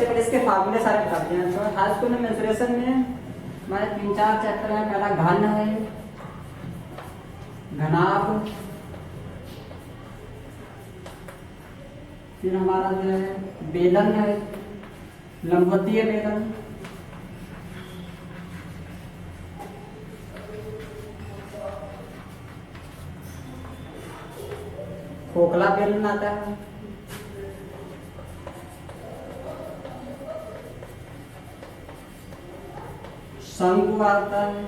सबसे पहले इसके फार्मूले सारे बताते हैं। तो हाई स्कूल में मेंसुरेशन में हमारे 3-4 चैप्टर हैं। पहला घन है, घनाभ, फिर हमारा जो है बेलन है, लंबवतीय बेलन, खोखला बेलन आता है, शंकु आता है,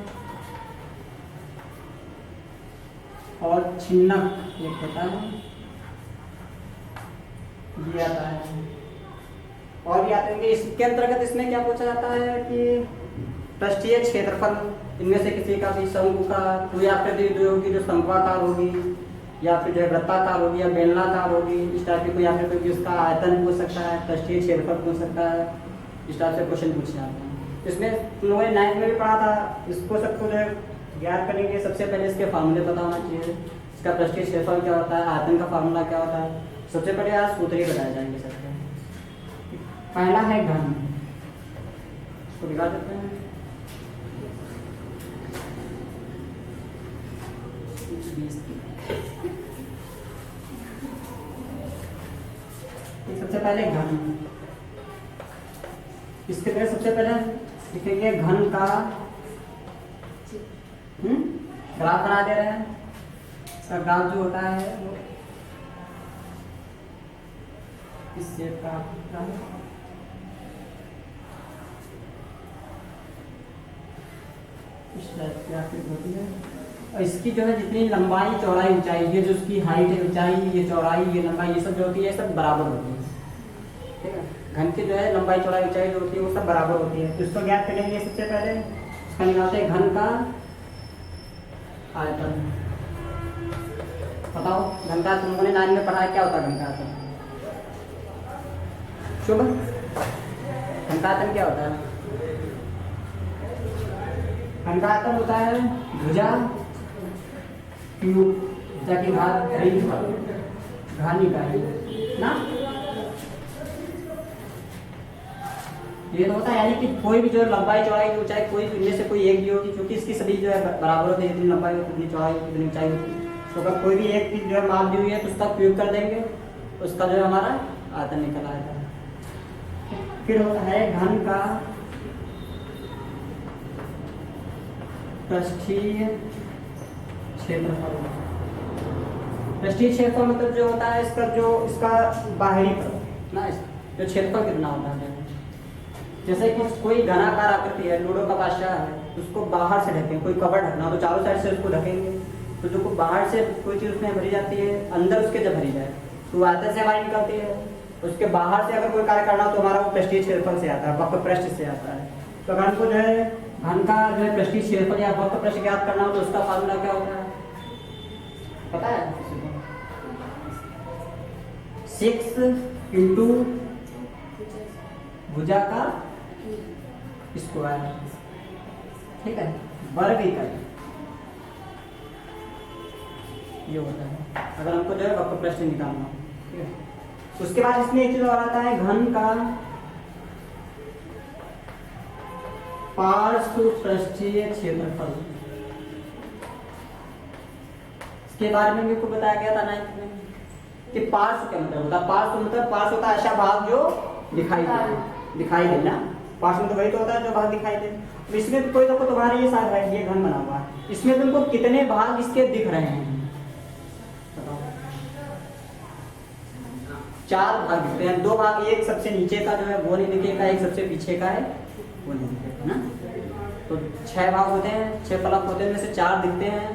और छिन्नक एक होता है, ये आता है। और ये आते हैं इसके अंतर्गत इसमें क्या पूछा जाता है कि पृष्ठीय क्षेत्रफल इनमें से किसी का भी शंकु का कोई आकृति जो होगी, जो शंक्वाकार होगी या फिर जो है वृत्ताकार होगी या बेलनाकार होगी, इस टाइप की कोई आकृति होगी, उसका आयतन पूछ सकता है, पृष्ठीय क्षेत्रफल पूछ सकता है। इस टाइप से क्वेश्चन पूछे जाते हैं। इसमें तुम लोगों ने 9th में भी पढ़ा था। इसको सबको जो है ज्ञात करने के लिए सबसे पहले इसके फार्मूले पता होना चाहिए। इसका पृष्ठीय क्षेत्रफल क्या होता है, आयतन का फार्मूला क्या होता है। सबसे पहले आज सूत्र ही बताए जाएंगे सबके। पहला है घन, इसको दिखा देते हैं। सबसे पहले घन, इसके लिए सबसे पहले लिखेंगे घन का ग्राफ बना दे रहे हैं। इसका ग्राफ जो होता है वो इस शेप का होता है। इस टाइप की आकृति होती है। और इसकी जो है जितनी लंबाई चौड़ाई ऊंचाई, ये जो उसकी हाइट है, ऊंचाई, ये चौड़ाई, ये लंबाई, ये सब जो होती है सब बराबर होती है। ठीक है, घन की जो है लंबाई चौड़ाई ऊंचाई जो होती है वो सब बराबर होती है। तो इसको ज्ञात करेंगे सबसे पहले। इसका निकालते हैं घन का आयतन। बताओ घन का, तुम लोगों ने 9 में पढ़ा है, क्या होता है घन का आयतन? शुभ, घन का आयतन क्या होता है? घन का आयतन होता है भुजा क्यूब, भुजा की घात 3 घन इकाई ना। ये तो होता है, यानी कि कोई भी जो लंबाई चौड़ाई ऊंचाई कोई इनमें से कोई एक भी होगी, क्योंकि इसकी सभी जो है बराबर होती है। जितनी लंबाई होती है, जितनी चौड़ाई, जितनी ऊंचाई होती है। तो अगर कोई भी एक जो है माप दी हुई है तो उसका प्रयोग कर देंगे, उसका जो है हमारा आयतन निकल आएगा। फिर होता है घन का पृष्ठीय क्षेत्रफल। पृष्ठीय क्षेत्रफल मतलब जो होता है इसका बाहरी परत ना, जो क्षेत्रफल कितना होता है। जैसे कि कोई घनाकार आकृति है, लूडो का बादशाह है, उसको बाहर से ढकें, कोई कवर ढकना हो तो चारों साइड से उसको ढकेंगे, तो जो बाहर से कोई चीज़ उसमें भरी जाती है, अंदर उसके जब भरी जाए तो आयतन से हमारी निकलती है। उसके बाहर से अगर कोई कार्य करना हो तो हमारा वो पृष्ठीय क्षेत्रफल से आता है, वक्र पृष्ठ से आता है। तो घन को जो है घन का जो है पृष्ठीय क्षेत्रफल या वक्र पृष्ठ ज्ञात करना हो तो उसका फार्मूला क्या होता है पता है? 6 इंटू भुजा का स्क्वायर, ठीक है, वर्ग इकाई ये होता है अगर हमको जो है वक्र पृष्ठ निकालना हो। ठीक है, उसके बाद इसमें एक चीज और आता है घन का पार्श्व पृष्ठीय क्षेत्रफल। इसके बारे में मेरे को बताया गया था 9th में कि पार्श्व क्या मतलब होता है। पार्श्व होता है ऐसा भाग जो दिखाई दे ना। पार्श्व तो वही तो होता है जो भाग दिखाई दे। तो इसमें कोई देखो तुम्हारे ये साथ है, ये घन बना हुआ है, इसमें तुमको कितने भाग इसके दिख रहे हैं बताओ? 4 भाग दिखते हैं। 2 भाग, एक सबसे नीचे का जो है वो नहीं दिखेगा, एक सबसे पीछे का है वो नहीं दिखेगा ना। तो 6 भाग होते हैं, 6 फलक होते हैं, उनमें से 4 दिखते हैं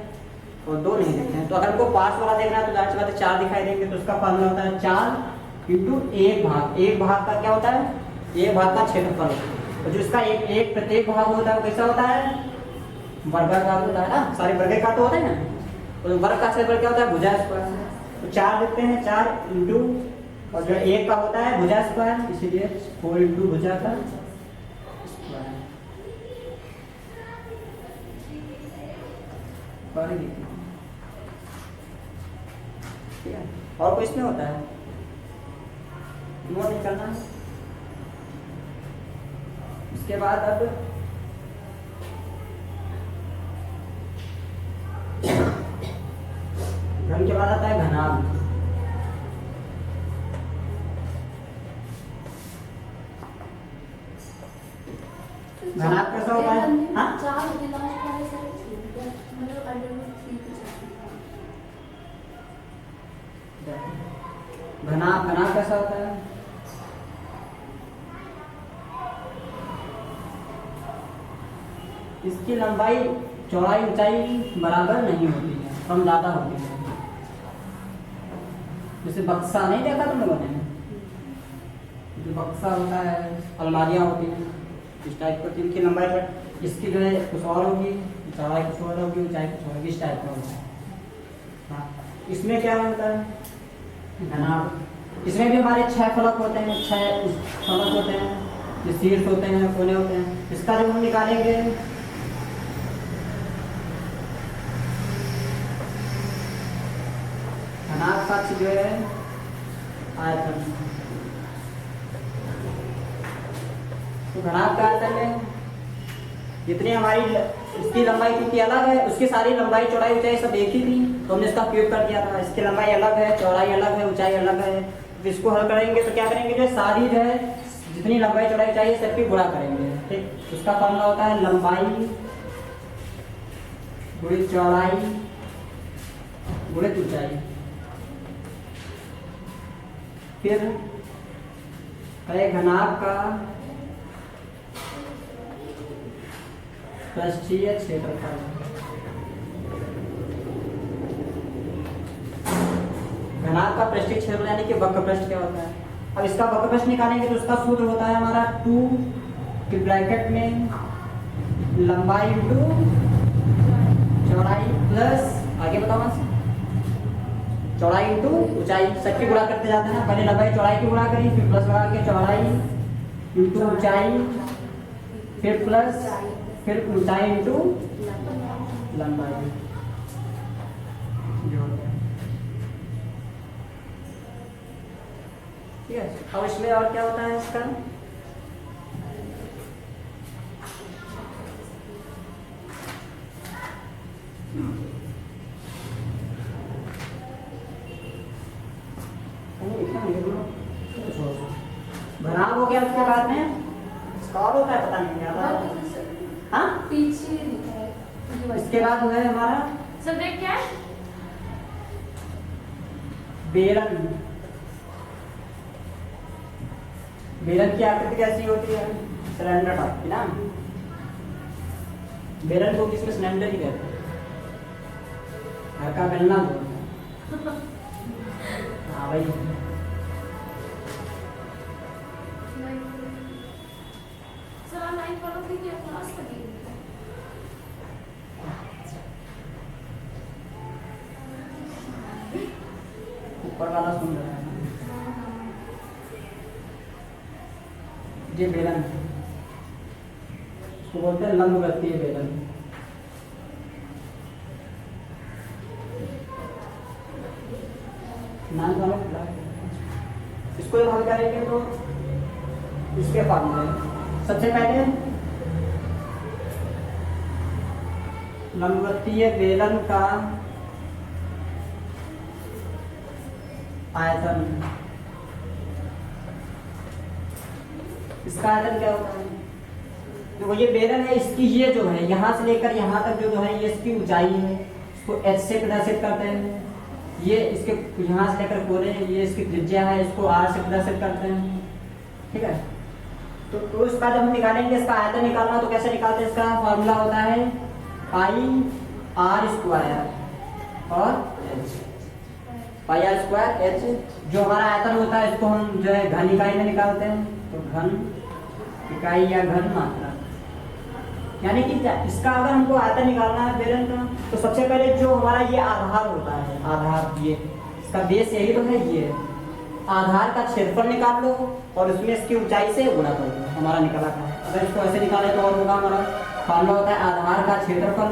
और 2 नहीं दिखते हैं। तो अगर हमको पार्श्व वाला देखना है तो जाहिर सी बात है 4 दिखाई देंगे। तो उसका फार्मूला होता है 4 इंटू 1 भाग। 1 भाग का क्या होता है? 1 भाग का क्षेत्रफल। तो जो इसका एक प्रत्येक भाग होता है वो कैसा होता है? वर्गाकार होता है ना। सारे वर्गाकार तो होते हैं ना। तो वर्ग का क्षेत्रफल क्या होता है? भुजा स्क्वायर। तो 4 लिखते हैं, 4 इंटू और जो 1 का होता है भुजा स्क्वायर, इसीलिए 4 इंटू भुजा का स्क्वायर। ठीक है, और कोई इसमें होता है? नोट नहीं करना है। इसके बाद अब घन के बाद आता है घनाभ। घनाभ कैसा होता है? हाँ? घनाभ घनाभ कैसा होता है? इसकी लंबाई चौड़ाई ऊंचाई बराबर नहीं होती है, कम ज्यादा होती है। जैसे बक्सा नहीं देखा तुम लोगों ने, जो बक्सा होता है, अलमारियां होती हैं इस टाइप का, इनकी लंबाई पर इसकी जो है कुछ और होगी, चौड़ाई कुछ और होगी, ऊंचाई कुछ और होगी, इस टाइप का होता है। हाँ, इसमें क्या होता है? घनाभ। इसमें भी हमारे 6 फलक होते हैं, 6 फलक होते हैं, जो शीर्ष होते हैं, कोने होते हैं। इसका जब हम निकालेंगे घनाभ साक्ष्य जो है आयतन, तो घनाभ का आयतन में जितनी हमारी इसकी लंबाई क्योंकि अलग है, उसकी सारी लंबाई चौड़ाई ऊंचाई सब एक ही थी, तो हमने इसका उपयोग कर दिया था। इसकी लंबाई अलग है, चौड़ाई अलग है, ऊंचाई अलग है, तो इसको हल करेंगे तो क्या करेंगे, जो सारी जो है जितनी लंबाई चौड़ाई चाहिए सबकी गुणा करेंगे। ठीक, उसका फॉर्मूला होता है लंबाई गुणित चौड़ाई गुणित ऊंचाई। फिर कहे घनाभ का पृष्ठीय क्षेत्रफल। घनाभ का पृष्ठीय क्षेत्रफल यानी कि वक्र पृष्ठ क्या होता है? अब इसका वक्र पृष्ठ निकालेंगे तो उसका सूत्र होता है हमारा 2 के ब्रैकेट में लंबाई इंटू चौड़ाई प्लस आगे बताओ ना, चौड़ाई इंटू ऊंचाई, सबकी गुणा करते जाते हैं। पहले लंबाई चौड़ाई की गुणा करी, फिर प्लस लगा के चौड़ाई इंटू ऊंचाई, फिर प्लस, फिर ऊंचाई इंटू लंबाई। ठीक है, अब इसमें और क्या होता है इसका? घनाभ हो गया, उसके बाद में स्कॉर होता है, पता नहीं क्या था। हाँ, पीछे लिखा है। इसके बाद है हमारा सब्जेक्ट क्या है? बेलन। बेलन की आकृति कैसी होती है? सिलेंडर टाइप की ना। बेलन को किसमें सिलेंडर ही कहते हैं, घर का बेलना बोलते हैं। हाँ भाई, ऊपर वाला सुन रहा है ये बेलन, इसको बोलते हैं लंबवर्तीय बेलन। नाम वालों इसको जब हल करेंगे तो इसके फॉर्मूले, सबसे पहले लंबवर्तीय बेलन का आयतन, इसका आयतन क्या होता है? देखो ये बेलन है, इसकी ये जो है यहाँ से लेकर यहाँ तक जो है ये इसकी ऊंचाई है, इसको h से प्रदर्शित करते हैं। ये इसके यहाँ से लेकर कोने, ये इसकी त्रिज्या है, इसको r से प्रदर्शित करते हैं। ठीक है, तो इसका जब हम निकालेंगे, इसका आयतन निकालना तो कैसे निकालते हैं? इसका फॉर्मूला होता है पाई r स्क्वायर और पाई r स्क्वायर h। जो हमारा आयतन होता है इसको हम जो है घन इकाई में निकालते हैं, तो घन इकाई या घन मात्रा। यानी कि इसका अगर हमको आयतन निकालना है बेलन का, तो सबसे पहले जो हमारा ये आधार होता है, आधार ये इसका बेस यही तो है, ये आधार का क्षेत्रफल निकाल लो और उसमें इसकी ऊंचाई से गुणा कर लो, हमारा निकला था। अगर इसको ऐसे निकाले तो और होगा, हमारा फॉर्मूला होता है आधार का क्षेत्रफल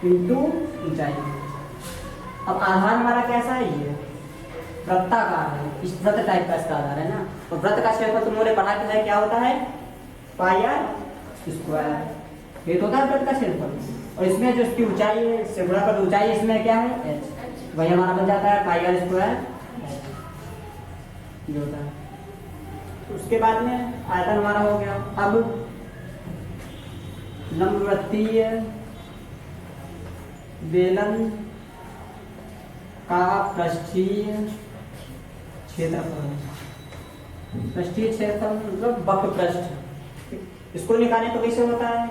इंटू ऊंचाई। अब आधार हमारा कैसा है, ये वृत्ताकार है, इस वृत्त टाइप का इसका आधार है ना। तो वृत्त का क्षेत्रफल तुमने पढ़ा के है क्या होता है, पाई आर स्क्वायर। ये तो होता है वृत्त का क्षेत्रफल। और इसमें जो इसकी ऊंचाई है, इससे गुणा कर ऊंचाई इसमें क्या है h, वही हमारा बन जाता है पाई आर स्क्वायर ये होता है। उसके बाद में आयतन हमारा हो गया। अब लंबवृत्तीय बेलन का पृष्ठीय क्षेत्रफल, पृष्ठीय क्षेत्रफल मतलब वक्र पृष्ठ। इसको निकालने तो कैसे होता है,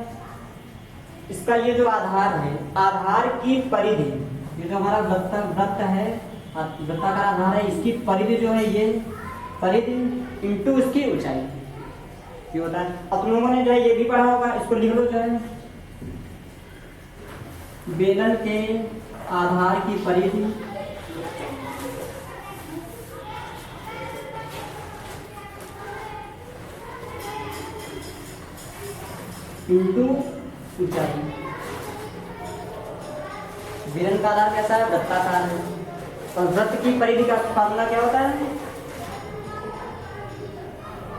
इसका ये जो आधार है, आधार की परिधि, ये जो हमारा वृत्त है, वृत्ताकार आधार है, इसकी परिधि जो है ये परिधि इंटू इसकी ऊंचाई ये होता है। अब तुम लोगों ने जो है ये भी पढ़ा होगा, इसको लिख लो जो है बेलन के आधार की परिधि इंटू ऊंचाई। बेलन का आधार कैसा है, वृत्ताकार है, और वृत्त की परिधि का फार्मूला क्या होता है,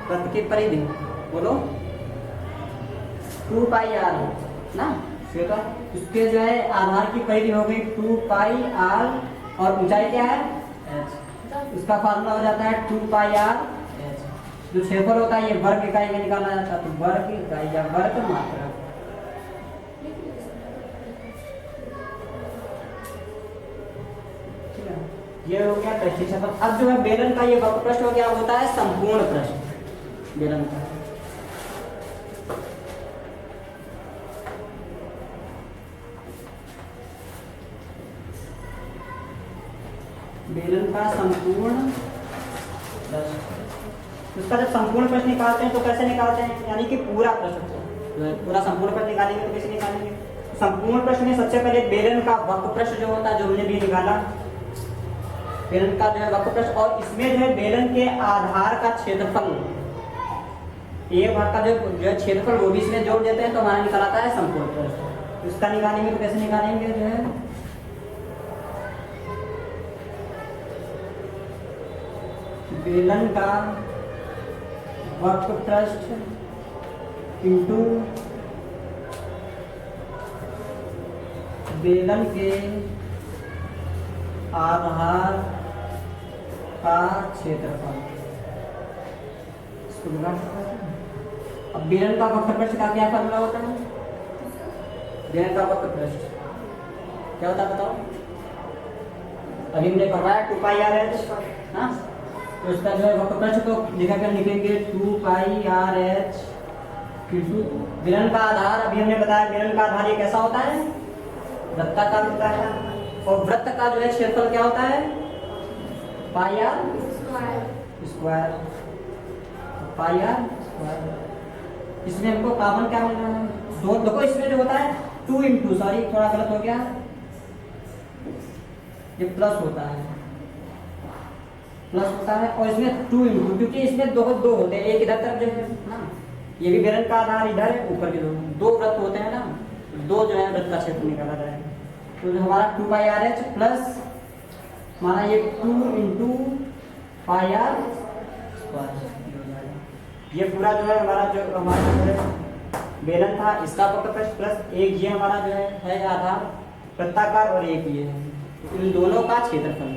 वृत्त की परिधि बोलो 2 पाई आर ना। तो इसके जो है आधार की परिधि हो गई 2 पाई आर और ऊंचाई क्या है h। इसका फार्मूला हो जाता है 2 पाई आर h। जो क्षेत्रफल होता है ये वर्ग इकाई में निकाला जाता है, तो वर्ग इकाई या वर्ग मात्रा। ये हो गया पृष्ठीय क्षेत्रफल। अब जो है बेलन का ये वक्र पृष्ठ हो गया, होता है संपूर्ण पृष्ठ बेलन का। बेलन का संपूर्ण पृष्ठ, उसका जब संपूर्ण पृष्ठ निकालते हैं तो कैसे निकालते हैं, यानी कि पूरा पृष्ठ जो है पूरा संपूर्ण पृष्ठ निकालेंगे तो कैसे निकालेंगे। संपूर्ण पृष्ठ में सबसे पहले बेलन का वक्र पृष्ठ जो होता है, जो हमने भी निकाला बेलन का जो है वक्र पृष्ठ, और इसमें जो है बेलन के आधार का क्षेत्रफल, एक भाग का जो है क्षेत्रफल वो भी इसमें जोड़ देते हैं तो हमारा निकल आता है संपूर्ण पृष्ठ। इसका निकालेंगे तो कैसे निकालेंगे, जो है बेलन का वक्र पृष्ठ इंटू बेलन के आधार का क्षेत्रफल। अब बेलन का वक्र पृष्ठ का क्या फार्मूला होता है, बेलन का वक्र पृष्ठ क्या होता है बताओ। अभी हमने पढ़ा है 2 पाई आर एच ना, तो इसका जो है वक्र पृष्ठ को लिखा कर लिखेंगे 2 पाई आर एच इंटू बेलन का आधार। अभी हमने बताया बेलन का आधार ये कैसा होता है, वृत्ताकार होता है, और वृत्त का जो है क्षेत्रफल क्या होता है, pi r square, pi r square. इसमें हमको कॉमन क्या मिल रहा है, दो देखो इसमें जो होता है 2 इंटू, सॉरी थोड़ा गलत हो गया, ये प्लस होता है, प्लस होता है, और इसमें 2 इंटू, क्योंकि इसमें दो होते हैं, एक इधर तरफ जो है ना, ये भी बेलन का आधार इधर है, ऊपर के दो वृत्त होते हैं ना, दो जो है वृत्त का क्षेत्र निकाला जाएगा। तो जो हमारा 2 पाई आर एच प्लस हमारा ये 2 इंटू पाई आर स्क्वायर, ये पूरा जो है हमारा जो बेलन था इसका वक्र पृष्ठ प्लस एक ये हमारा जो है आधार वृत्ताकार, और एक ये है, तो इन दोनों का क्षेत्रफल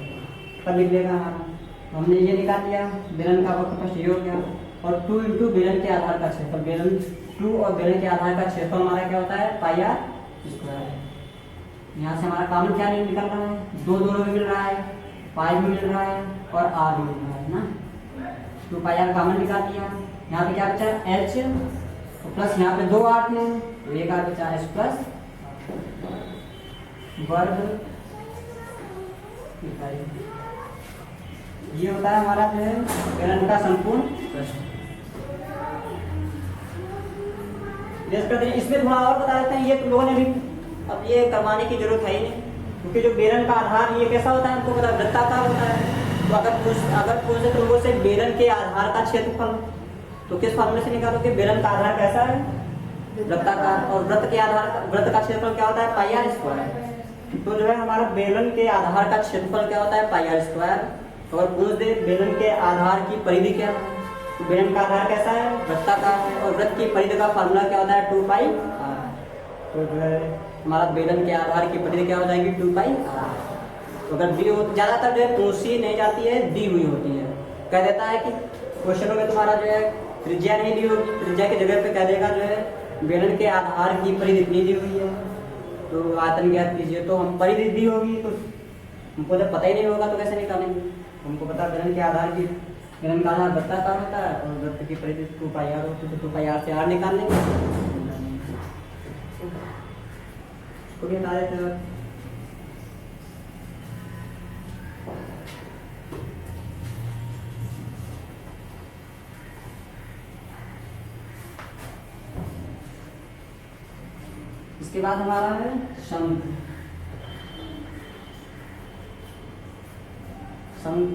पर लिख लेगा हमारा। हमने ये निकाल लिया, बेलन का वक्र पृष्ठ ये हो गया, और 2 इंटू बेलन के आधार का क्षेत्रफल, बेलन 2 और बेलन के आधार का क्षेत्रफल हमारा क्या होता है, पाई आर स्क्वायर। यहाँ से हमारा कॉमन क्या नहीं निकल रहा है, दो दोनों में मिल रहा है, पाई भी मिल रहा है और आर भी मिल रहा है ना, 2 पाई आर कॉमन निकाल दिया। यहाँ पे क्या बचा एच, तो प्लस यहाँ पे 2 आर थे तो एक आर बचा एच प्लस वर्ग इकाई। ये होता है हमारा जो है बेलन का संपूर्ण पृष्ठ। इसमें थोड़ा और बता देते हैं, ये तो लोगों ने भी अब ये करवाने की जरूरत है ही नहीं, क्योंकि जो बेलन का आधार ये कैसा होता है हमको पता है, वृत्ताकार होता है। तो अगर पूछे तो लोगों से बेलन के आधार का क्षेत्रफल, तो किस फॉर्मूले से निकालोगे, बेलन का आधार कैसा है, वृत्ताकार, और वृत्त के आधार वृत्त का क्षेत्रफल क्या होता है, पाई आर स्क्वायर। तो जो है हमारा बेलन के आधार का क्षेत्रफल क्या होता है, पाई आर स्क्वायर। और पूछ दे बेलन के आधार की परिधि क्या है, तो बेलन का आधार कैसा है, वृत्ताकार है, और वृत्त की परिधि का फार्मूला क्या होता है, 2 पाई आर। तो जो है हमारा बेलन के आधार की परिधि क्या हो जाएगी, 2 पाई आर। तो अगर दी हो, ज्यादातर जो है पूछी नहीं जाती है, दी हुई होती है। कह देता है कि क्वेश्चनों में तुम्हारा जो है त्रिज्या नहीं दी होगी, त्रिज्या की जगह पे कह देगा जो है बेलन के आधार की परिधि इतनी दी हुई है, तो आयतन ज्ञात कीजिए। तो हम परिधि दी होगी तो हमको जब पता ही नहीं होगा तो कैसे निकालेंगे। हमको पता बेलन के आधार की, बेलन का आधार वृत्ताकार होता है और वृत्त की परिधि 2 पाई आर होती है, तो 2 पाई आर से आर निकाल लेंगे। इसको भी हटा देते हैं। इसके बाद हमारा है शंख। शंख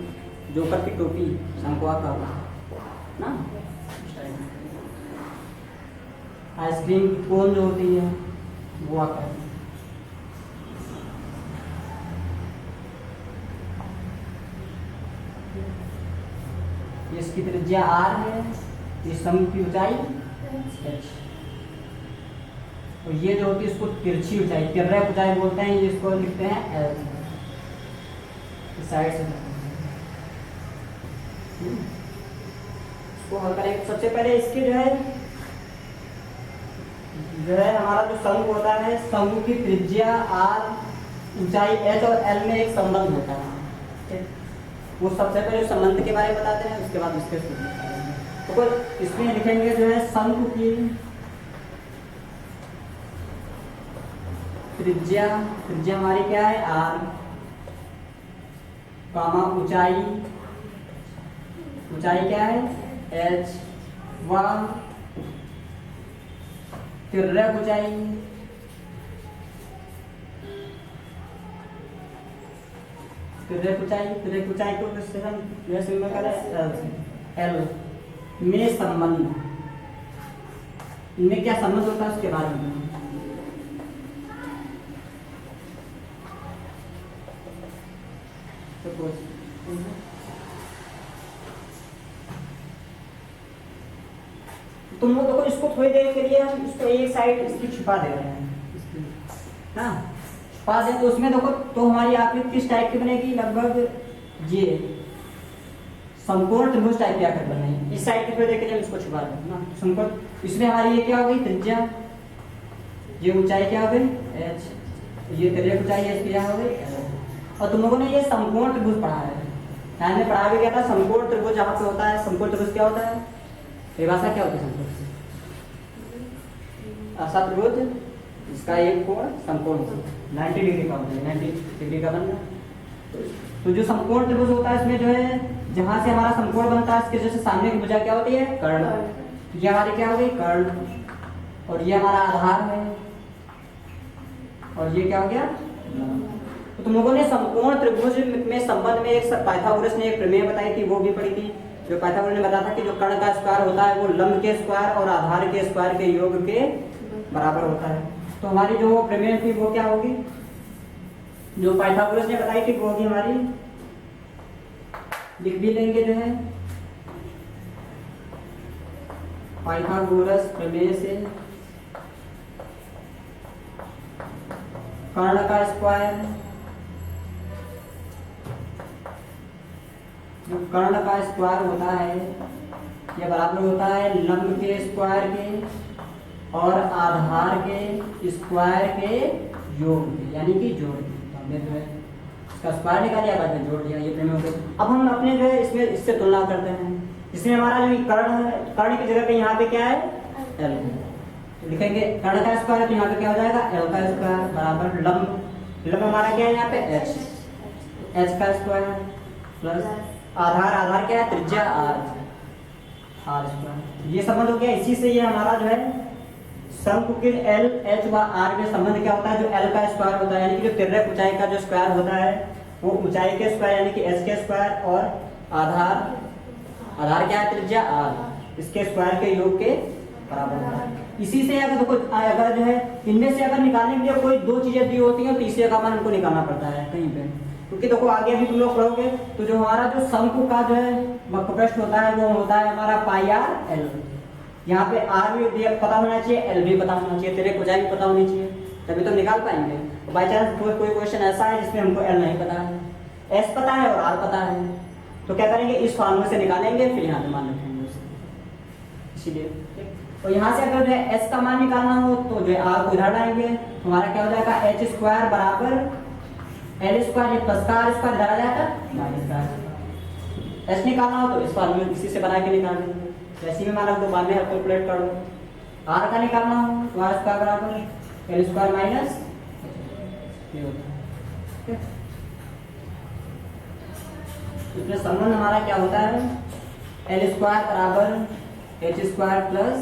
जोकर की टोपी, शंखवाकार ना, आइसक्रीम की कोन जो होती है वो आकार। इसकी त्रिज्या r है, इस शंख की ऊंचाई h, और ये जो होती है इसको तिरछी ऊंचाई, तिर्यक ऊंचाई बोलते हैं, इसको लिखते हैं L। इस साइड से इसको हल करेंगे। सबसे पहले इसके जो है हमारा जो शंख होता है, शंख की त्रिज्या r, ऊंचाई h और L में एक संबंध होता है। वो सबसे पहले संबंध के बारे में बताते हैं, उसके बाद इसके तो इसमें लिखेंगे जो है शंख की त्रिज्या, त्रिज्या हमारी क्या है r, कामा ऊंचाई, ऊंचाई क्या है h, व तिर्यक ऊंचाई, तिर्यक ऊंचाई, तिर्यक ऊंचाई को किससे हम सिंबल करें L में संबंध। इनमें क्या संबंध होता है उसके बारे में तुम लोग देखो, इसको थोड़ी देर के लिए हम इसको एक साइड इसकी छिपा दे रहे हैं, हाँ छिपा दे। तो उसमें देखो तो हमारी आकृति किस टाइप की बनेगी, लगभग ये समकोण त्रिभुज टाइप की आकृति बनेगी। इस साइड की थोड़ी देर के लिए इसको छिपा दें ना, समकोण। इसमें हमारी ये क्या हो गई त्रिज्या, ये ऊंचाई क्या हो गई h, ये त्रिज्या ऊंचाई h क्या हो गई L। और तुम लोगों ने ये समकोण त्रिभुज पढ़ा है, मैंने पढ़ा भी गया था। समकोण त्रिभुज जहाँ पे होता है, समकोण त्रिभुज क्या होता है, परिभाषा क्या होती है समकोण की, ऐसा त्रिभुज इसका एक कोण समकोण 90 डिग्री का होता है, 90 डिग्री का बनना। तो जो समकोण त्रिभुज होता है इसमें जो है जहां से हमारा समकोण बनता है, इसके जैसे सामने की भुजा क्या होती है कर्ण, ये हमारी क्या हो गई कर्ण, और ये हमारा आधार है, और ये क्या हो गया। तो तुम लोगों ने समकोण त्रिभुज में संबंध में एक पाइथागोरस ने एक प्रमेय बताई थी, वो भी पढ़ी थी। जो पाइथागोरस ने बताया था कि जो कर्ण का स्क्वायर होता है वो लंब के स्क्वायर और आधार के स्क्वायर के योग के बराबर होता है। तो हमारी जो प्रमेय थी वो क्या होगी, जो पाइथागोरस ने बताई थी वो होगी हमारी, लिख भी लेंगे जो है पाइथागोरस प्रमेय से कर्ण का स्क्वायर, जो कर्ण का स्क्वायर होता है यह बराबर होता है लंब के स्क्वायर के और आधार के स्क्वायर के योग के, यानी कि जोड़ के। हमने जो है इसका स्क्वायर निकालिया, बाद में जोड़ दिया, ये प्रमेय हो गया। अब हम अपने जो है इसमें इससे तुलना करते हैं। इसमें हमारा जो कर्ण है, कर्ण की जगह पे यहाँ पे क्या है L, तो लिखेंगे कर्ण का स्क्वायर है तो यहाँ पे क्या हो जाएगा L का स्क्वायर बराबर लंब, लंब हमारा क्या है यहाँ पे h, h का स्क्वायर प्लस आधार, आधार क्या है त्रिज्या r, r स्क्वायर। ये संबंध हो गया। इसी से ये हमारा जो है शंकु के L, H व R में संबंध क्या होता है, जो L का स्क्वायर होता है, यानी कि जो तिर्यक ऊंचाई का जो स्क्वायर होता है वो ऊंचाई के स्क्वायर यानी कि h के स्क्वायर और आधार, आधार क्या है त्रिज्या r, इसके स्क्वायर के योग के बराबर होता है। इसी से अगर देखो अगर जो है इनमें से अगर निकालने के लिए कोई दो चीजें दी होती हैं तो इसी का मान हमको निकालना पड़ता है कहीं पे। क्योंकि देखो आगे भी तुम लोग पढ़ोगे तो जो हमारा जो शंकु का जो है वक्रपृष्ठ होता है वो होता है हमारा पाई आर एल। यहाँ पे आर भी पता होना चाहिए, एल भी पता होना चाहिए, तेरे कोजाई भी पता होनी चाहिए, तभी तो निकाल पाएंगे। बाई चांस कोई क्वेश्चन ऐसा है जिसमें हमको एल नहीं पता है, एस पता है और आर पता है, तो क्या करेंगे इस फॉर्मूले से निकालेंगे, फिर यहाँ पे मान रखेंगे उसे, इसीलिए। और यहाँ से अगर जो है एस का मान निकालना हो तो जो है आर को इधर लाएंगे, हमारा क्या हो जाएगा एच स्क्वायर बराबर एल स्क्वायर प्लस का आर स्क्वायर इधर आ जाएगा माइनस का आर। एस निकालना हो तो इस फॉर्मूले इसी से बना के निकाल देंगे, वैसे में माना तो बाद में कैलकुलेट कर लो। आर का निकालना हो तो आर स्क्वायर बराबर एल स्क्वायर माइनस ये होता है। इसमें संबंध हमारा क्या होता है एल स्क्वायर बराबर H square plus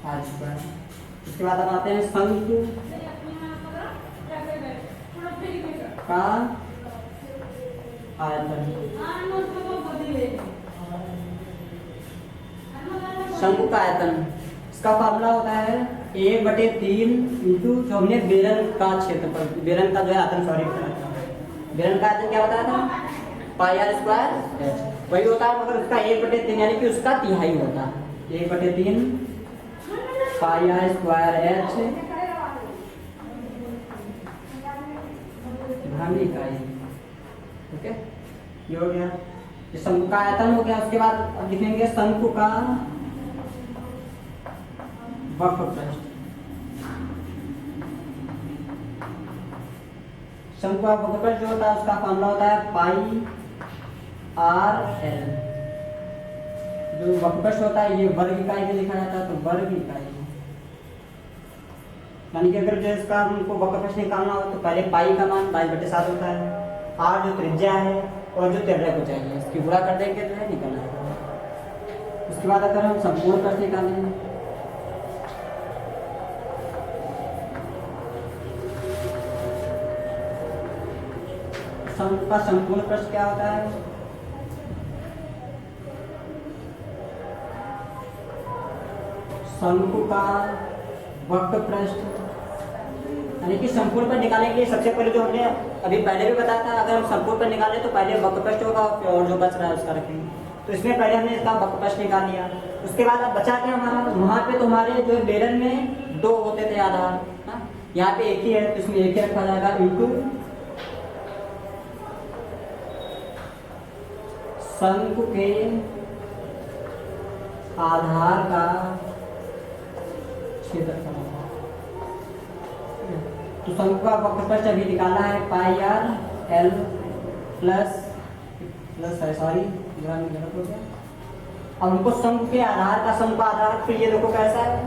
R square. इसके बाद हम आते हैं शंकु का आयतन। शंकु का आयतन इसका फॉर्मूला होता है 1/3 इंटू जो हमने बेलन का क्षेत्रफल, बेलन का जो है आयतन, सॉरी बेलन का आयतन क्या बताया था पाई आर स्क्वायर एच, वही होता है मगर उसका 1/3 यानी कि उसका तिहाई होता है 1/3 पाई आर स्क्वायर एच घन इकाई। ओके ये हो गया, ये शंकु का आयतन हो गया। उसके बाद अब लिखेंगे शंकु का वक्रपृष्ठ। शंकु का वक्रपृष्ठ जो होता है उसका फॉर्मूला होता है पाई आर एल। जो वक्रपृष्ठ होता है ये वर्ग इकाई में लिखा जाता है, तो वर्ग इकाई यानी कि अगर जो इसका हमको वक्रपृष्ठ निकालना हो तो पहले पाई का मान 22/7 होता है, आर जो त्रिज्या है और जो त्रिज्या को चाहिए इसकी गुणा कर देंगे जो है निकलना है। उसके बाद अगर हम संपूर्ण प्रश्न निकालेंगे शंकु का संपूर्ण प्रश्न क्या होता है शंकु का वक्रपृष्ठ यानी कि संपूर्ण पर निकालने के लिए सबसे पहले जो हमने अभी पहले भी बताया था अगर हम संपूर्ण पर निकालें तो पहले वक्रपृष्ठ होगा और जो बच रहा है उसका रखेंगे। तो इसमें पहले हमने इसका वक्रपृष्ठ निकाल लिया, उसके बाद अब बचा क्या हमारा वहाँ पे तो हमारे जो बेलन में 2 होते थे आधार, यहाँ पे एक ही है तो इसमें एक ही रखा जाएगा इंटू शंकु के आधार का क्षेत्रफल। तो शंकु का वक्रपृष्ठ अभी निकाला है pi R L plus sorry गलत हो गया। अब हमको शंकु के आधार का शंकु का आधार फिर ये देखो कैसा है,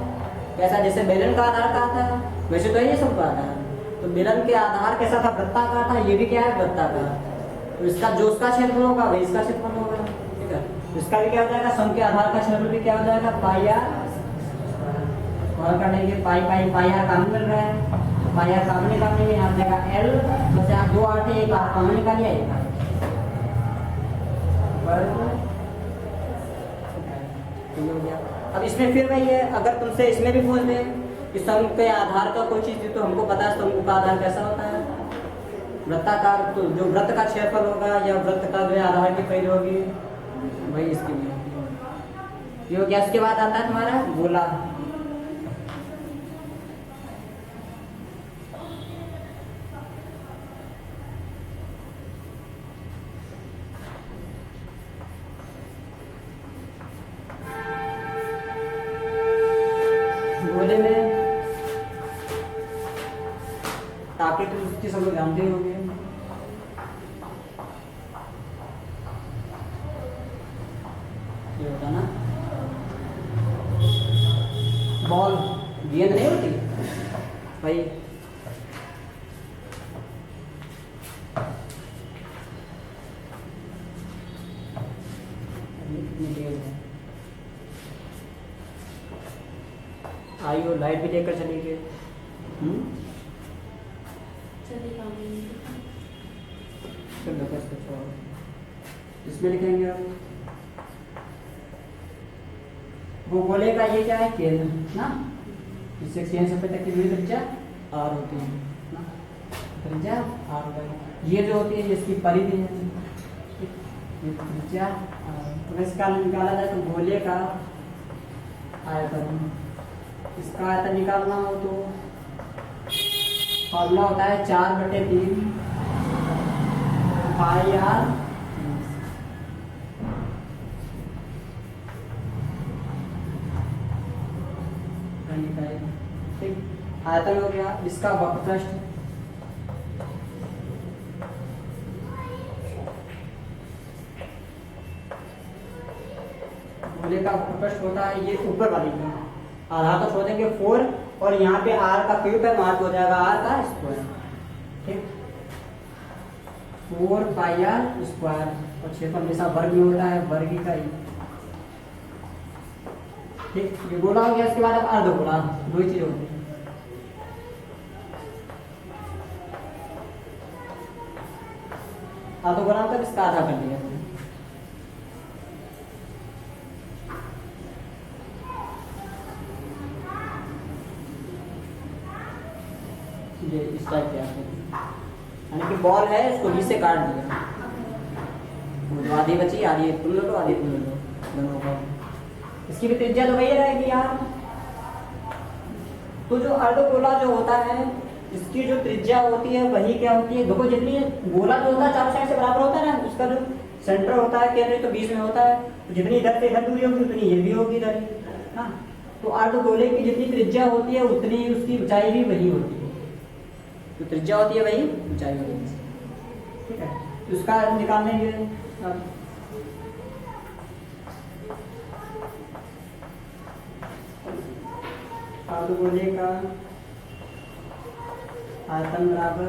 कैसा जैसे बेलन का आधार का था वैसे तो ये शंकु का आधार, तो बेलन के आधार कैसा था वृत्ताकार था, ये भी क्या है वृत्ताकार, तो इसका जो उसका क्षेत्रफल होगा वही इसका क्षेत्रफल होगा। ठीक है, इसका भी क्या हो जाएगा शंकु के आधार का क्षेत्रफल भी क्या हो जाएगा पाई आर और करेंगे पाई पाई पाई आर कॉमन मिल रहा है, पाई आर कॉमन निकालेंगे यहाँ जाएगा एल बस यहाँ 2 आते हैं, एक आर कॉमन निकालिए एक अब इसमें फिर वही है अगर तुमसे इसमें भी पूछ दें कि शंकु के आधार का कोई चीज तो हमको पता है शंकु का आधार कैसा होता है वृत्ताकार, तो जो वृत्त का क्षेत्रफल होगा या वृत्त का जो है आधार की परिधि होगी वही इसकी भी होगी। ये हो गया, इसके बाद आता है तुम्हारा गोला। गोले में ताकि तो उसकी सब लोग जानते ही होंगे, ये होता ना बॉल गेंद नहीं होती भाई, आइयो लाइट भी लेकर चली गई। इसमें लिखेंगे आप वो गोले का ये क्या है केंद्र ना, इससे 6 सफेद तक की दूरी त्रिज्या आर होती है ना, त्रिज्या आर बाई ये जो होती है इसकी परिधि है, ये त्रिज्या तो इसका निकाला जाए तो गोले का आयतन, इसका आयतन निकालना हो तो फॉर्मूला होता है 4/3 पाई आर, ठीक। आयतन हो गया, इसका वक्रपृष्ठ गोले का वक्रपृष्ठ होता है ये ऊपर वाली का, आधा तो छोड़ देंगे 4 और यहाँ पे आर का क्यूब है, मार्क हो जाएगा आर का स्क्वायर, ठीक 4 पाई आर स्क्वायर, और क्षेत्रफल हमेशा वर्ग में होता है, वर्ग का ही, ठीक। ये गोला हो गया, इसके बाद अब अर्धगोला, दो ही चीजें होती है। अर्धगोला मतलब इसका आधा कर दिया, ये इस टाइप के आते हैं, यानी कि बॉल है इसको बीच से काट दिया, वो जो आधी बची आधी तुम लो आधी तुम लो, दोनों को इसकी भी त्रिज्या तो वही रहेगी यार। तो जो अर्धगोला जो होता है इसकी जो त्रिज्या होती है वही क्या होती है, देखो जितनी गोला जो होता है चारों साइड से बराबर होता है ना, उसका जो सेंटर होता है केंद्र तो बीच में होता है, तो जितनी इधर से इधर दूरी होगी उतनी ये भी होगी इधर, हाँ। तो अर्धगोले की जितनी त्रिज्या होती है उतनी उसकी ऊंचाई भी वही होती है, तो त्रिज्या होती है वही ऊंचाई होती है, ठीक है। तो उसका निकालेंगे अब, अर्धगोले का आयतन बराबर,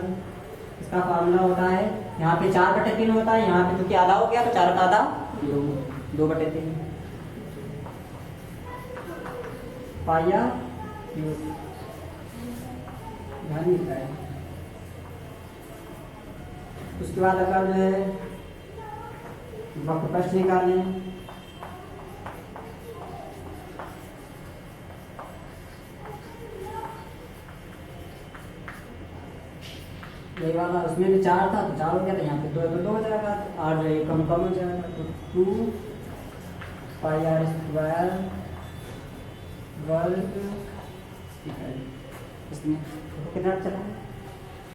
इसका फार्मूला होता है यहाँ पे 4/3 होता है, यहाँ पे क्योंकि आधा हो गया तो 4 का आधा 2/3 पाई आर क्यूब, ध्यान मिलता है। उसके बाद अगर जो है वक्रपृष्ठ निकालें, ये वाला उसमें भी 4 था तो 4 हो गया, तो यहाँ पे 2 तो 2 हो जाएगा, तो 8 जो कम कम हो जाएगा, तो 2 पाई आर स्क्वायर वर्ग, ठीक है। इसमें कितना चला है